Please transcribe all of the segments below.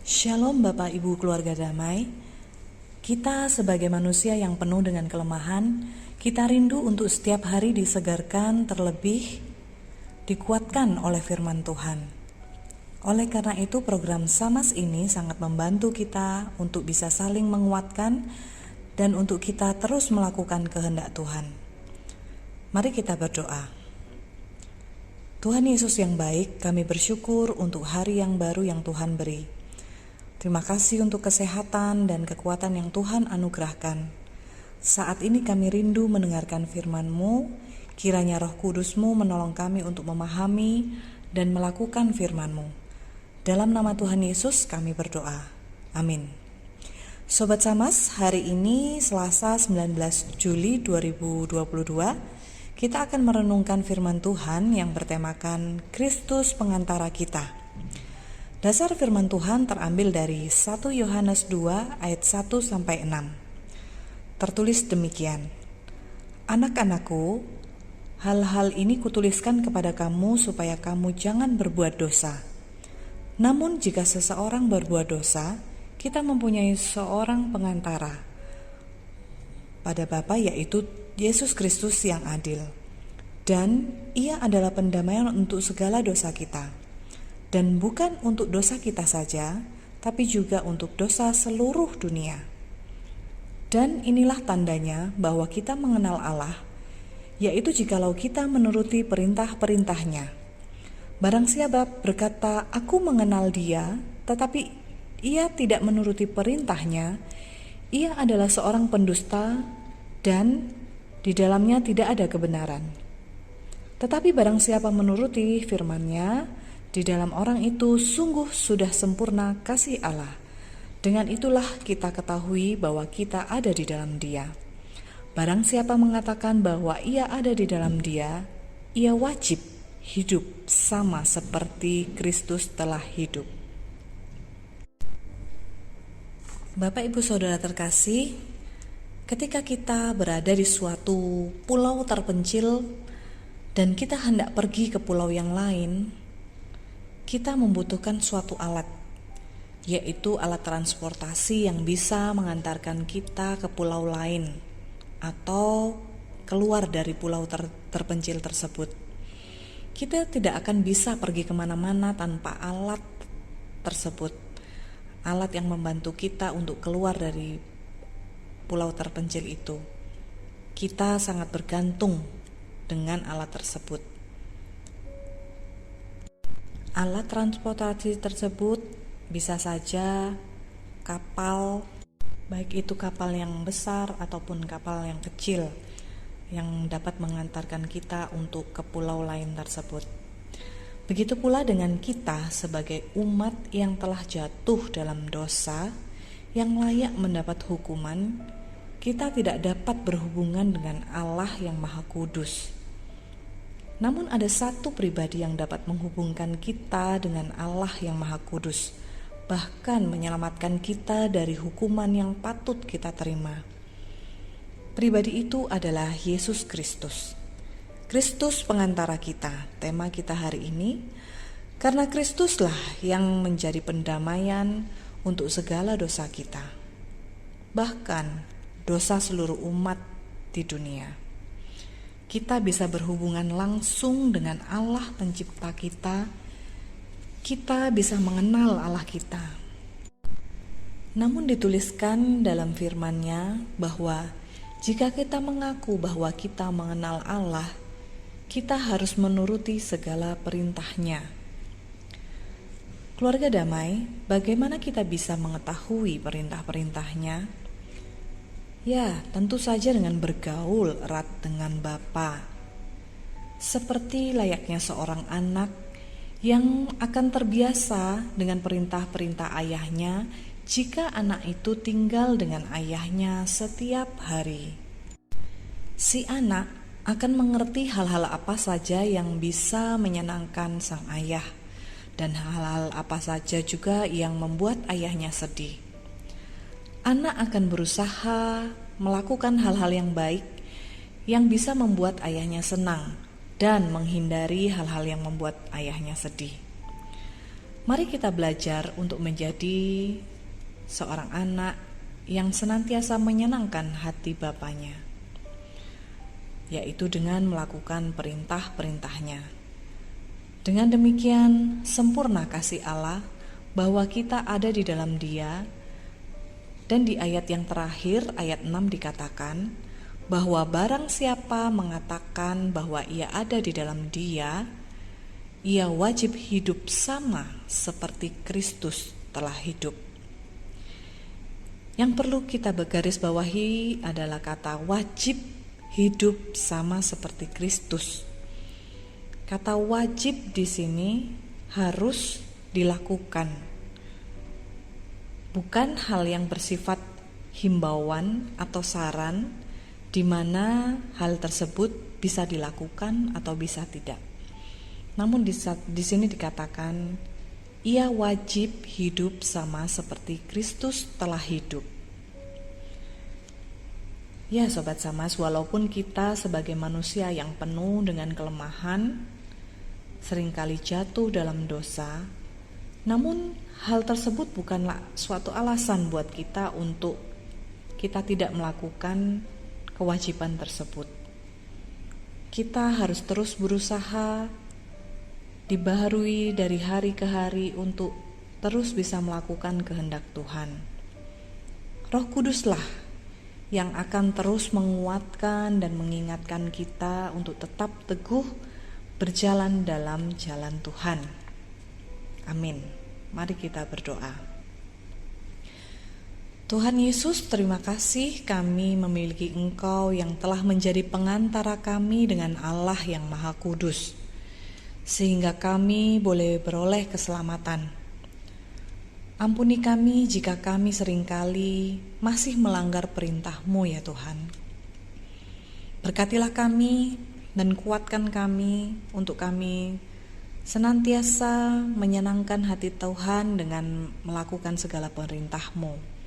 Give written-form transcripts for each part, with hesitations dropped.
Shalom Bapak Ibu keluarga damai. Kita sebagai manusia yang penuh dengan kelemahan, kita rindu untuk setiap hari disegarkan, terlebih dikuatkan oleh firman Tuhan. Oleh karena itu program Samas ini sangat membantu kita untuk bisa saling menguatkan dan untuk kita terus melakukan kehendak Tuhan. Mari kita berdoa. Tuhan Yesus yang baik, kami bersyukur untuk hari yang baru yang Tuhan beri. Terima kasih untuk kesehatan dan kekuatan yang Tuhan anugerahkan. Saat ini kami rindu mendengarkan firman-Mu, kiranya Roh Kudus-Mu menolong kami untuk memahami dan melakukan firman-Mu. Dalam nama Tuhan Yesus kami berdoa. Amin. Sobat Samas, hari ini Selasa 19 Juli 2022, kita akan merenungkan firman Tuhan yang bertemakan Kristus pengantara kita. Dasar firman Tuhan terambil dari 1 Yohanes 2 ayat 1-6. Tertulis demikian. Anak-anakku, hal-hal ini kutuliskan kepada kamu supaya kamu jangan berbuat dosa. Namun jika seseorang berbuat dosa, kita mempunyai seorang pengantara pada Bapa, yaitu Yesus Kristus yang adil. Dan Ia adalah pendamaian untuk segala dosa kita. Dan bukan untuk dosa kita saja, tapi juga untuk dosa seluruh dunia. Dan inilah tandanya bahwa kita mengenal Allah, yaitu jikalau kita menuruti perintah-perintahnya. Barang siapa berkata, "Aku mengenal Dia," tetapi ia tidak menuruti perintahnya, ia adalah seorang pendusta dan di dalamnya tidak ada kebenaran. Tetapi barang siapa menuruti firman-Nya, di dalam orang itu sungguh sudah sempurna kasih Allah. Dengan itulah kita ketahui bahwa kita ada di dalam Dia. Barang siapa mengatakan bahwa ia ada di dalam Dia, ia wajib hidup sama seperti Kristus telah hidup. Bapak Ibu Saudara terkasih, ketika kita berada di suatu pulau terpencil dan kita hendak pergi ke pulau yang lain, kita membutuhkan suatu alat, yaitu alat transportasi yang bisa mengantarkan kita ke pulau lain atau keluar dari pulau terpencil tersebut. Kita tidak akan bisa pergi kemana-mana tanpa alat tersebut, alat yang membantu kita untuk keluar dari pulau terpencil itu. Kita sangat bergantung dengan alat tersebut. Alat transportasi tersebut bisa saja kapal, baik itu kapal yang besar ataupun kapal yang kecil, yang dapat mengantarkan kita untuk ke pulau lain tersebut. Begitu pula dengan kita sebagai umat yang telah jatuh dalam dosa, yang layak mendapat hukuman, kita tidak dapat berhubungan dengan Allah yang Maha Kudus. Namun ada satu pribadi yang dapat menghubungkan kita dengan Allah yang Maha Kudus, bahkan menyelamatkan kita dari hukuman yang patut kita terima. Pribadi itu adalah Yesus Kristus. Kristus pengantara kita, tema kita hari ini, karena Kristuslah yang menjadi pendamaian untuk segala dosa kita, bahkan dosa seluruh umat di dunia. Kita bisa berhubungan langsung dengan Allah pencipta kita. Kita bisa mengenal Allah kita. Namun dituliskan dalam firman-Nya bahwa jika kita mengaku bahwa kita mengenal Allah, kita harus menuruti segala perintah-Nya. Keluarga damai, bagaimana kita bisa mengetahui perintah-perintah-Nya? Ya, tentu saja dengan bergaul erat dengan Bapa. Seperti layaknya seorang anak yang akan terbiasa dengan perintah-perintah ayahnya jika anak itu tinggal dengan ayahnya setiap hari. Si anak akan mengerti hal-hal apa saja yang bisa menyenangkan sang ayah dan hal-hal apa saja juga yang membuat ayahnya sedih. Anak akan berusaha melakukan hal-hal yang baik yang bisa membuat ayahnya senang dan menghindari hal-hal yang membuat ayahnya sedih. Mari kita belajar untuk menjadi seorang anak yang senantiasa menyenangkan hati Bapanya, yaitu dengan melakukan perintah-perintahnya. Dengan demikian, sempurna kasih Allah bahwa kita ada di dalam Dia. Dan di ayat yang terakhir, ayat 6 dikatakan bahwa barang siapa mengatakan bahwa ia ada di dalam Dia, ia wajib hidup sama seperti Kristus telah hidup. Yang perlu kita bergarisbawahi adalah kata wajib hidup sama seperti Kristus. Kata wajib di sini harus dilakukan. Bukan hal yang bersifat himbauan atau saran, di mana hal tersebut bisa dilakukan atau bisa tidak. Namun di sini dikatakan, ia wajib hidup sama seperti Kristus telah hidup. Ya Sobat Samas, walaupun kita sebagai manusia yang penuh dengan kelemahan, seringkali jatuh dalam dosa, namun hal tersebut bukanlah suatu alasan buat kita untuk kita tidak melakukan kewajiban tersebut. Kita harus terus berusaha, dibaharui dari hari ke hari untuk terus bisa melakukan kehendak Tuhan. Roh Kuduslah yang akan terus menguatkan dan mengingatkan kita untuk tetap teguh berjalan dalam jalan Tuhan. Amin. Mari kita berdoa. Tuhan Yesus, terima kasih kami memiliki Engkau yang telah menjadi pengantara kami dengan Allah yang Maha Kudus, sehingga kami boleh beroleh keselamatan. Ampuni kami jika kami seringkali masih melanggar perintah-Mu ya Tuhan. Berkatilah kami dan kuatkan kami untuk kami senantiasa menyenangkan hati Tuhan dengan melakukan segala perintah-Mu.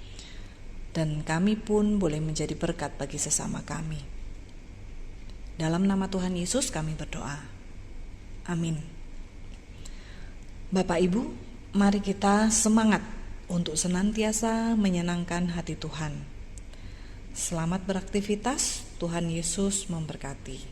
Dan kami pun boleh menjadi berkat bagi sesama kami. Dalam nama Tuhan Yesus kami berdoa. Amin. Bapak Ibu, mari kita semangat untuk senantiasa menyenangkan hati Tuhan. Selamat beraktivitas, Tuhan Yesus memberkati.